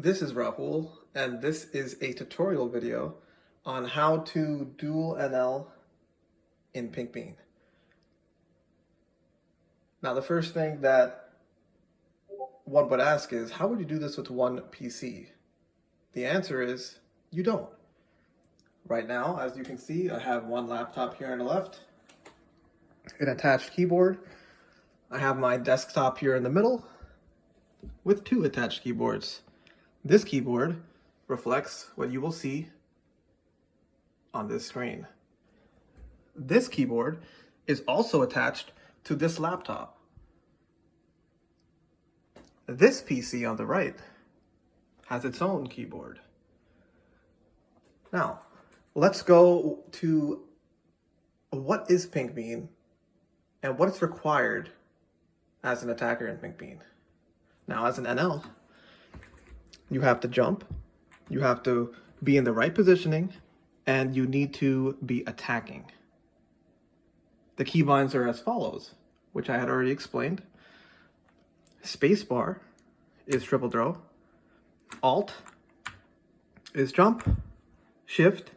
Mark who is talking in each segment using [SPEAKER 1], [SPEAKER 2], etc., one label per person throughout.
[SPEAKER 1] This is Rahul, and this is a tutorial video on how to dual NL in PinkBean. Now, the first thing that one would ask is, how would you do this with one PC? The answer is, you don't. Right now, as you can see, I have one laptop here on the left, an attached keyboard. I have my desktop here in the middle with two attached keyboards. This keyboard reflects what you will see on this screen. This keyboard is also attached to this laptop. This PC on the right has its own keyboard. Now, let's go to what is PinkBean and what is required as an attacker in PinkBean. Now, as an NL, you have to jump, you have to be in the right positioning, and you need to be attacking. The keybinds are as follows, which I had already explained. Spacebar is triple throw, Alt is jump, Shift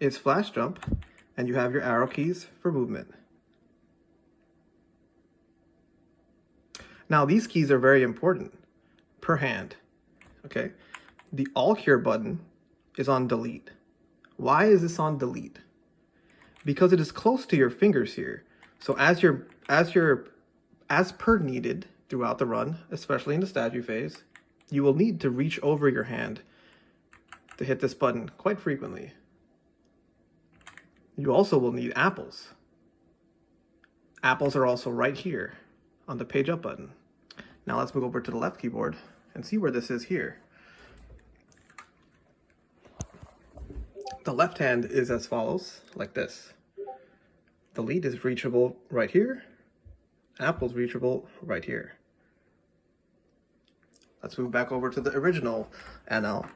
[SPEAKER 1] is flash jump, and you have your arrow keys for movement. Now these keys are very important per hand. Okay, the All Cure button is on delete. Why is this on delete? Because it is close to your fingers here. So as per needed throughout the run, especially in the statue phase, you will need to reach over your hand to hit this button quite frequently. You also will need apples. Apples are also right here on the page up button. Now let's move over to the left keyboard and see where this is here. The left hand is as follows, like this. Delete is reachable right here. Apple's reachable right here. Let's move back over to the original NL.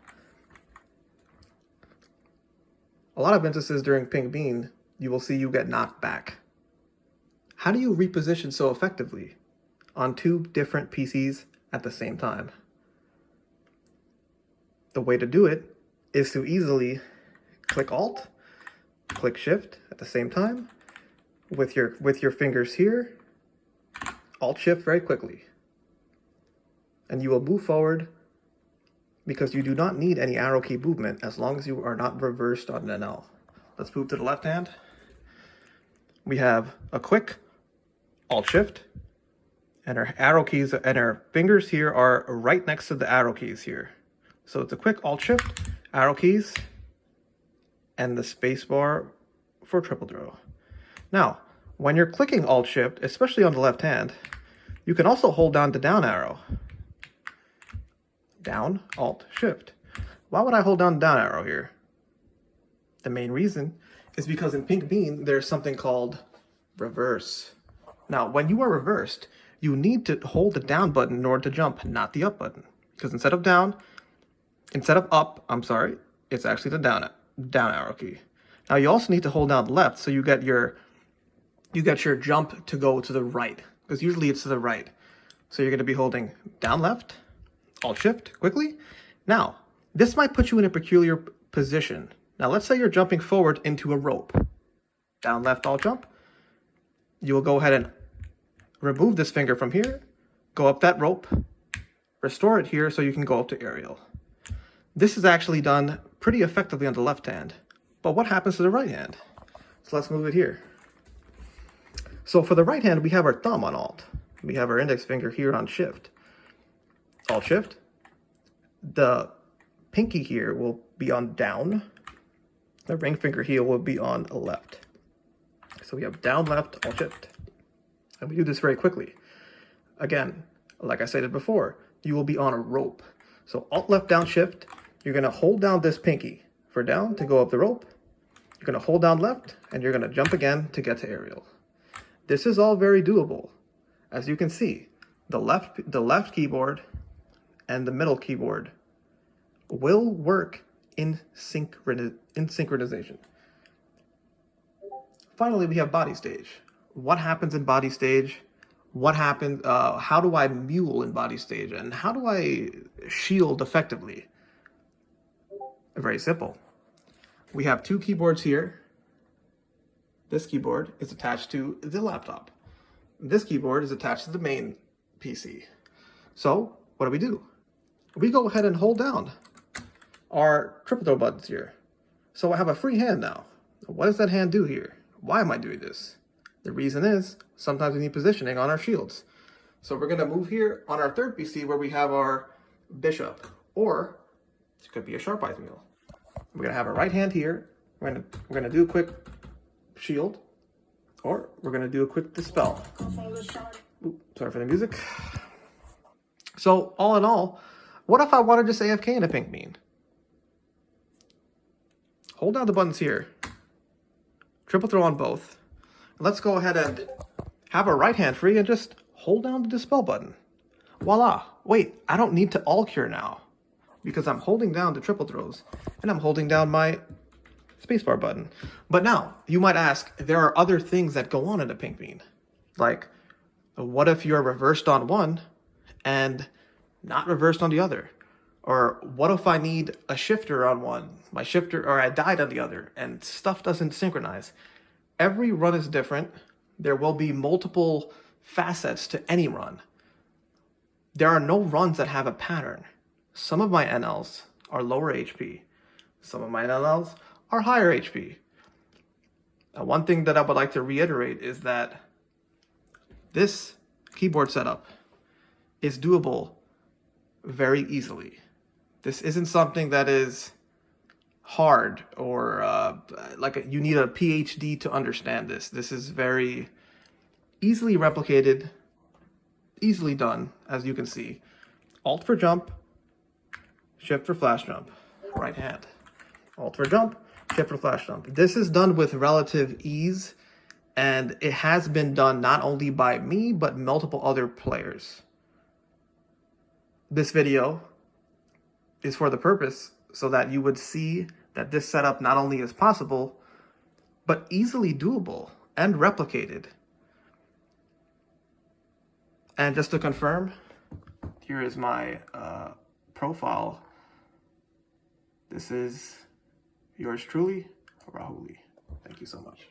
[SPEAKER 1] A lot of instances during PinkBean, you will see you get knocked back. How do you reposition so effectively on two different PCs at the same time? The way to do it is to easily click Alt, click Shift at the same time with your fingers here, Alt Shift very quickly. And you will move forward because you do not need any arrow key movement as long as you are not reversed on an NL. Let's move to the left hand. We have a quick Alt Shift, and our arrow keys and our fingers here are right next to the arrow keys here. So it's a quick Alt Shift, arrow keys, and the space bar for triple throw. Now, when you're clicking Alt Shift, especially on the left hand, you can also hold down the down arrow. Down, Alt, Shift. Why would I hold down the down arrow here? The main reason is because in PinkBean, there's something called reverse. Now, when you are reversed, you need to hold the down button in order to jump, not the up button. Because instead of up, it's actually the down arrow key. Now you also need to hold down left so you get your jump to go to the right, because usually it's to the right. So you're going to be holding down left, Alt Shift quickly. Now, this might put you in a peculiar position. Now let's say you're jumping forward into a rope. Down left Alt jump. You will go ahead and remove this finger from here, go up that rope, restore it here so you can go up to aerial. This is actually done pretty effectively on the left hand. But what happens to the right hand? So let's move it here. So for the right hand, we have our thumb on Alt. We have our index finger here on Shift. Alt Shift. The pinky here will be on down. The ring finger here will be on left. So we have down, left, Alt Shift. And we do this very quickly. Again, like I stated before, you will be on a rope. So Alt, left, down, Shift. You're going to hold down this pinky for down to go up the rope. You're going to hold down left, and you're going to jump again to get to aerial. This is all very doable. As you can see, the left keyboard and the middle keyboard will work in synchronization. Finally, we have body stage. What happens in body stage what happens, how do I mule in body stage, and how do I shield effectively? Very simple. We have two keyboards here. This keyboard is attached to the laptop. This keyboard is attached to the main PC. So what do? We go ahead and hold down our triple throw buttons here. So I have a free hand now. What does that hand do here? Why am I doing this? The reason is sometimes we need positioning on our shields. So we're going to move here on our third PC where we have our bishop, or it could be a sharp eyes mule. We're going to have our right hand here. We're going to do a quick shield, or we're going to do a quick dispel. Oops, sorry for the music. So all in all, what if I wanted to just AFK in a pink bean? Hold down the buttons here. Triple throw on both. Let's go ahead and have our right hand free and just hold down the dispel button. Voila. Wait, I don't need to all cure now because I'm holding down the triple throws and I'm holding down my spacebar button. But now, you might ask, there are other things that go on in a pink bean. Like, what if you're reversed on one and not reversed on the other? Or what if I need a shifter on one, my shifter, or I died on the other, and stuff doesn't synchronize? Every run is different. There will be multiple facets to any run. There are no runs that have a pattern. Some of my NLs are lower HP. Some of my NLs are higher HP. Now, one thing that I would like to reiterate is that this keyboard setup is doable very easily. This isn't something that is hard or you need a PhD to understand this. This is very easily replicated, easily done, as you can see. Alt for jump, shift for flash jump, right hand. Alt for jump, shift for flash jump. This is done with relative ease, and it has been done not only by me, but multiple other players. This video is for the purpose so that you would see that this setup not only is possible, but easily doable and replicated. And just to confirm, here is my profile. This is yours truly, Rahuli. Thank you so much.